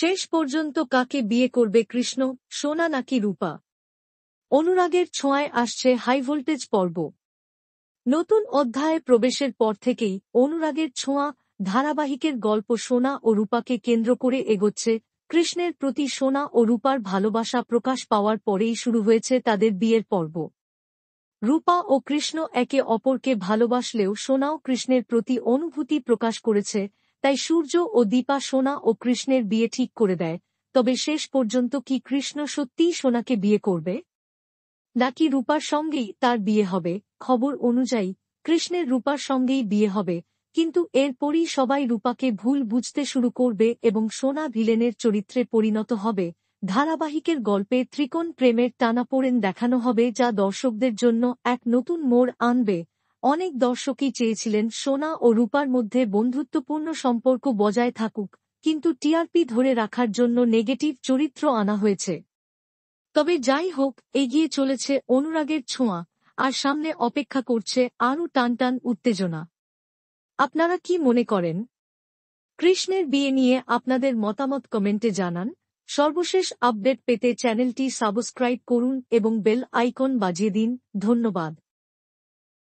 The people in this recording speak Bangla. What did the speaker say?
শেষ পর্যন্ত কাকে বিয়ে করবে কৃষ্ণ, সোনা নাকি রূপা? অনুরাগের ছোঁয়ায় আসছে হাই ভোল্টেজ পর্ব। নতুন অধ্যায়ে প্রবেশের পর থেকেই অনুরাগের ছোঁয়া ধারাবাহিকের গল্প সোনা ও রূপাকে কেন্দ্র করে এগোচ্ছে। কৃষ্ণের প্রতি সোনা ও রূপার ভালোবাসা প্রকাশ পাওয়ার পরেই শুরু হয়েছে তাদের বিয়ের পর্ব। রূপা ও কৃষ্ণ একে অপরকে ভালোবাসলেও সোনাও কৃষ্ণের প্রতি অনুভূতি প্রকাশ করেছে, তাই সূর্য ও দীপা সোনা ও কৃষ্ণের বিয়ে ঠিক করে দেয়। তবে শেষ পর্যন্ত কি কৃষ্ণ সত্যিই সোনাকে বিয়ে করবে, নাকি রূপার সঙ্গেই তার বিয়ে হবে? খবর অনুযায়ী কৃষ্ণের রূপার সঙ্গেই বিয়ে হবে, কিন্তু এরপরই সবাই রূপাকে ভুল বুঝতে শুরু করবে এবং সোনা ভিলেনের চরিত্রে পরিণত হবে। ধারাবাহিকের গল্পে ত্রিকোণ প্রেমের টানাপোড়েন দেখানো হবে, যা দর্শকদের জন্য এক নতুন মোড় আনবে। অনেক দর্শকই চেয়েছিলেন সোনা ও রূপার মধ্যে বন্ধুত্বপূর্ণ সম্পর্ক বজায় থাকুক, কিন্তু টিআরপি ধরে রাখার জন্য নেগেটিভ চরিত্র আনা হয়েছে। তবে যাই হোক, এগিয়ে চলেছে অনুরাগের ছোঁয়া, আর সামনে অপেক্ষা করছে আরও টানটান উত্তেজনা। আপনারা কি মনে করেন? কৃষ্ণের বিয়ে নিয়ে আপনাদের মতামত কমেন্টে জানান। সর্বশেষ আপডেট পেতে চ্যানেলটি সাবস্ক্রাইব করুন এবং বেল আইকন বাজিয়ে দিন। ধন্যবাদ।